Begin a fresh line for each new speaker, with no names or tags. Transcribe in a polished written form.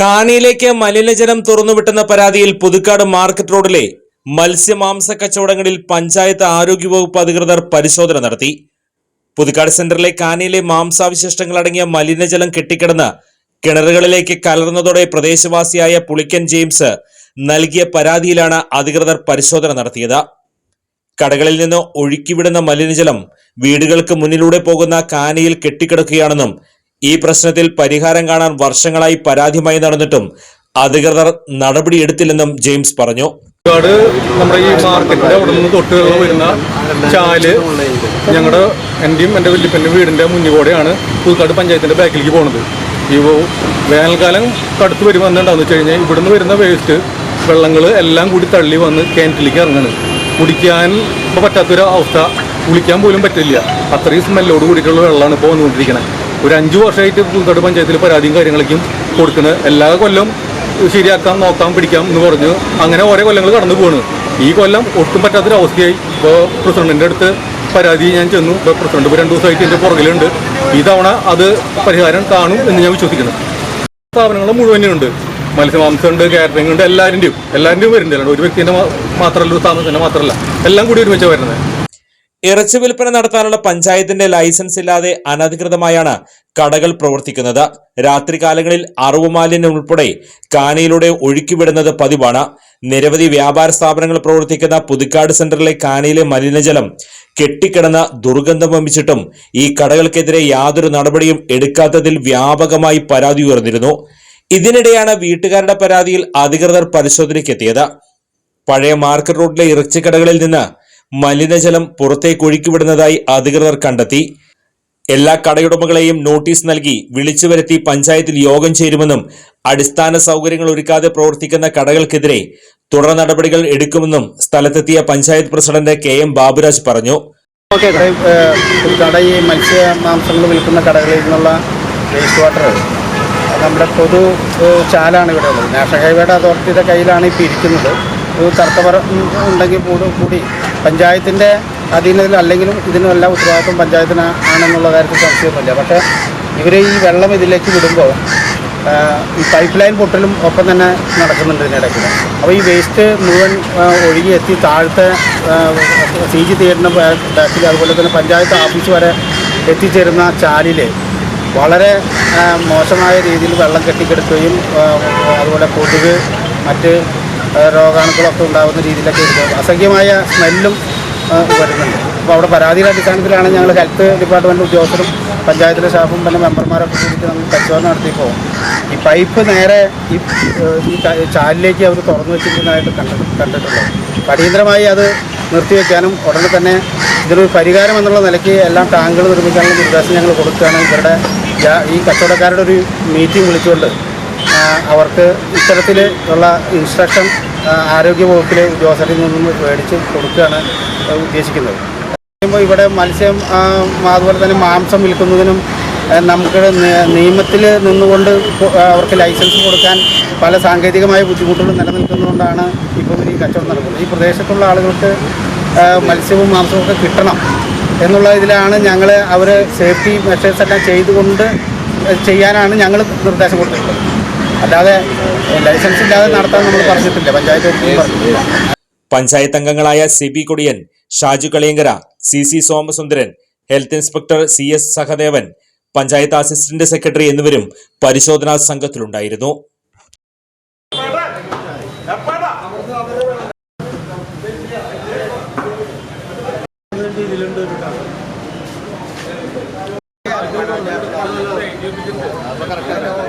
കാണിയിലേക്ക് മലിനജലം തുറന്നുവിട്ടെന്ന പരാതിയിൽ പുതുക്കാട് മാർക്കറ്റ് റോഡിലെ മത്സ്യമാംസ കച്ചവടങ്ങളിൽ പഞ്ചായത്ത് ആരോഗ്യവകുപ്പ് അധികൃതർ പരിശോധന നടത്തി. പുതുക്കാട് സെന്ററിലെ കാനിയിലെ മാംസാവശിഷ്ടങ്ങൾ അടങ്ങിയ മലിനജലം കെട്ടിക്കിടന്ന് കിണറുകളിലേക്ക് കലർന്നതോടെ പ്രദേശവാസിയായ പുളിക്കൻ ജെയിംസ് നൽകിയ പരാതിയിലാണ് അധികൃതർ പരിശോധന നടത്തിയത്. കടകളിൽ നിന്ന് ഒഴുക്കിവിടുന്ന മലിനജലം വീടുകൾക്ക് മുന്നിലൂടെ പോകുന്ന കാനിയിൽ കെട്ടിക്കിടക്കുകയാണെന്നും ഈ പ്രശ്നത്തിൽ പരിഹാരം കാണാൻ വർഷങ്ങളായി പരാതിയുമായി നടന്നിട്ടും അധികൃതർ നടപടിയെടുത്തില്ലെന്നും ജെയിംസ് പറഞ്ഞു.
നമ്മുടെ ഈ മാർക്കറ്റിന്റെ അവിടെ നിന്ന് തൊട്ട് വരുന്ന ചാല് ഞങ്ങളുടെ എന്റെയും എന്റെ വല്യപ്പന്റെ വീടിന്റെ മുന്നിലൂടെയാണ് പുതുക്കാട് പഞ്ചായത്തിന്റെ ബാക്കിലേക്ക് പോകുന്നത്. ഈ വേനൽക്കാലം കടുത്ത് വരുമെന്നുണ്ടാന്ന് വെച്ച് കഴിഞ്ഞാൽ ഇവിടുന്ന് വരുന്ന വേസ്റ്റ് വെള്ളങ്ങൾ എല്ലാം കൂടി തള്ളി വന്ന് കിണറ്റിലേക്ക് ഇറങ്ങുന്നത്. കുടിക്കാൻ ഇപ്പോൾ പറ്റാത്തൊരു അവസ്ഥ, കുളിക്കാൻ പോലും പറ്റില്ല. അത്രയും സ്മെല്ലോട് കൂടിയിട്ടുള്ള വെള്ളമാണ് ഇപ്പോൾ വന്നുകൊണ്ടിരിക്കുന്നത്. ഒരു 5 വർഷമായിട്ട് പുതുക്കാട് പഞ്ചായത്തിൽ പരാതിയും കാര്യങ്ങളൊക്കെയും കൊടുക്കുന്നത്. എല്ലാ കൊല്ലം ശരിയാക്കാം, നോക്കാം, പിടിക്കാം എന്ന് പറഞ്ഞു അങ്ങനെ ഓരോ കൊല്ലങ്ങൾ കടന്നു പോവാണ്. ഈ കൊല്ലം ഒട്ടും പറ്റാത്തൊരവസ്ഥയായി. ഇപ്പോൾ പ്രസിഡന്റിൻ്റെ അടുത്ത് പരാതി ഞാൻ ചെന്നു. ഇപ്പോൾ പ്രസിഡന്റ് ഇപ്പോൾ 2 ദിവസമായിട്ട് എൻ്റെ പുറകിലുണ്ട്. ഈ തവണ അത് പരിഹാരം കാണും എന്ന് ഞാൻ വിശ്വസിക്കുന്നു. സ്ഥാപനങ്ങൾ മുഴുവനുണ്ട്, മത്സ്യമാംസമുണ്ട്, കാറ്ററിംഗ് ഉണ്ട്, എല്ലാവരുടെയും വരുന്നുണ്ട്. ഒരു വ്യക്തിൻ്റെ മാത്രമല്ല, ഒരു സ്ഥാപനത്തിൻ്റെ മാത്രമല്ല, എല്ലാം കൂടി ഒരുമിച്ച് വരുന്നത്.
ഇറച്ചി വിൽപ്പന നടത്താനുള്ള പഞ്ചായത്തിന്റെ ലൈസൻസ് ഇല്ലാതെ അനധികൃതമായാണ് കടകൾ പ്രവർത്തിക്കുന്നത്. രാത്രികാലങ്ങളിൽ അറവുമാലിന്യം ഉൾപ്പെടെ കാനിയിലൂടെ ഒഴുക്കിവിടുന്നത് പതിവാണ്. നിരവധി വ്യാപാര സ്ഥാപനങ്ങൾ പ്രവർത്തിക്കുന്ന പുതുക്കാട് സെന്ററിലെ കാനിയിലെ മലിനജലം കെട്ടിക്കിടന്ന ദുർഗന്ധം വമിച്ചിട്ടും ഈ കടകൾക്കെതിരെ യാതൊരു നടപടിയും എടുക്കാത്തതിൽ വ്യാപകമായി പരാതി ഉയർന്നിരുന്നു. ഇതിനിടെയാണ് വീട്ടുകാരുടെ പരാതിയിൽ അധികൃതർ പരിശോധനയ്ക്കെത്തിയത്. പഴയ മാർക്കറ്റ് റോഡിലെ ഇറച്ചിക്കടകളിൽ നിന്ന് മലിനജലം പുറത്തേക്ക് ഒഴുക്കിവിടുന്നതായി അധികൃതർ കണ്ടെത്തി. എല്ലാ കടയുടമകളെയും നോട്ടീസ് നൽകി വിളിച്ചു വരുത്തി പഞ്ചായത്തിൽ യോഗം ചേരുമെന്നും അടിസ്ഥാന സൗകര്യങ്ങൾ ഒരുക്കാതെ പ്രവർത്തിക്കുന്ന കടകൾക്കെതിരെ തുടർ നടപടികൾ എടുക്കുമെന്നും സ്ഥലത്തെത്തിയ പഞ്ചായത്ത് പ്രസിഡന്റ് KM ബാബുരാജ് പറഞ്ഞു.
ഈ മത്സ്യമാംസങ്ങൾ വിൽക്കുന്ന കടകളിൽ നിന്നുള്ള വേസ്റ്റ് വാട്ടർ നമ്മുടെ പൊതു ചാലാണ് ഇവിടെ ഉള്ളത്. നാഷണൽ ഹൈവേയുടെ അതോറിറ്റിയുടെ കയ്യിലാണ് ഇപ്പോൾ ഇരിക്കുന്നത്. ഒരു തർക്കപരം ഉണ്ടെങ്കിൽ കൂടി പഞ്ചായത്തിൻ്റെ അധീനതയിൽ അല്ലെങ്കിലും ഇതിനെല്ലാം ഉത്തരവാദിത്വം പഞ്ചായത്തിന് ആണെന്നുള്ള കാര്യത്തിൽ സംശയമൊന്നുമില്ല. പക്ഷേ ഇവർ ഈ വെള്ളം ഇതിലേക്ക് വിടുമ്പോൾ ഈ പൈപ്പ് ലൈൻ പൊട്ടലും ഒപ്പം തന്നെ നടക്കുന്നുണ്ട് ഇതിനിടയ്ക്ക്. അപ്പോൾ ഈ വേസ്റ്റ് മുഴുവൻ ഒഴുകി എത്തി താഴത്തെ CG തിയേറ്ററിൻ്റെ ബാക്കിൽ, അതുപോലെ തന്നെ പഞ്ചായത്ത് ഓഫീസ് വരെ എത്തിച്ചേരുന്ന ചാലിൽ വളരെ മോശമായ രീതിയിൽ വെള്ളം കെട്ടിക്കിടക്കുകയും അതുപോലെ കൊതുക് മറ്റ് രോഗാണുക്കളൊക്കെ ഉണ്ടാകുന്ന രീതിയിലൊക്കെ അസഹ്യമായ സ്മെല്ലും വരുന്നുണ്ട്. അപ്പോൾ അവിടെ പരാതിയുടെ അടിസ്ഥാനത്തിലാണ് ഞങ്ങൾ ഹെൽത്ത് ഡിപ്പാർട്ട്മെൻറ്റ് ഉദ്യോഗസ്ഥരും പഞ്ചായത്തിലെ സ്റ്റാഫും പിന്നെ മെമ്പർമാരൊക്കെ കൂടിയിട്ട് നമ്മൾ പരിശോധന നടത്തിയപ്പോൾ ഈ പൈപ്പ് നേരെ ഈ ചാലിലേക്ക് അവർ തുറന്നു വെച്ചിരിക്കുന്നതായിട്ട് കണ്ടിട്ടുള്ളത്. അടിയന്തരമായി അത് നിർത്തിവെക്കാനും ഉടനെ തന്നെ ഇതിനൊരു പരിഹാരം എന്നുള്ള നിലയ്ക്ക് എല്ലാം ടാങ്കുകൾ നിർമ്മിക്കാനുള്ള നിർദ്ദേശം ഞങ്ങൾ കൊടുക്കുകയാണ്. ഇവരുടെ ഈ കച്ചവടക്കാരുടെ ഒരു മീറ്റിംഗ് വിളിച്ചുകൊണ്ട് അവർക്ക് ഇത്തരത്തിൽ ഉള്ള ഇൻസ്ട്രക്ഷൻ ആരോഗ്യവകുപ്പിലെ ഉദ്യോഗസ്ഥരിൽ നിന്നും മേടിച്ച് കൊടുക്കുകയാണ് ഉദ്ദേശിക്കുന്നത്. ഇവിടെ മത്സ്യം അതുപോലെ തന്നെ മാംസം വിൽക്കുന്നതിനും നമുക്ക് നിയമത്തിൽ നിന്നുകൊണ്ട് അവർക്ക് ലൈസൻസ് കൊടുക്കാൻ പല സാങ്കേതികമായ ബുദ്ധിമുട്ടുകൾ നിലനിൽക്കുന്നതുകൊണ്ടാണ് ഇപ്പോൾ ഈ കച്ചവടം നടക്കുന്നത്. ഈ പ്രദേശത്തുള്ള ആളുകൾക്ക് മത്സ്യവും മാംസവും ഒക്കെ കിട്ടണം എന്നുള്ള ഇതിലാണ് ഞങ്ങൾ അവർ സേഫ്റ്റി മെഷേഴ്സ് എല്ലാം ചെയ്തുകൊണ്ട് ചെയ്യാനാണ് ഞങ്ങൾ നിർദ്ദേശം കൊടുത്തിട്ടുള്ളത്. അല്ലാതെ ലൈസൻസ് ഇല്ലാതെ നടത്താൻ നമ്മൾ പറഞ്ഞിട്ടില്ല, പഞ്ചായത്ത്.
പഞ്ചായത്ത് അംഗങ്ങളായ CB Kodiyan, Shaju Kaliyankara, CC Somasundaran, health inspector CS Sahadevan, panchayat assistant secretary എന്നിവരും പരിശോധനാ സംഘത്തിലുണ്ടായിരുന്നു.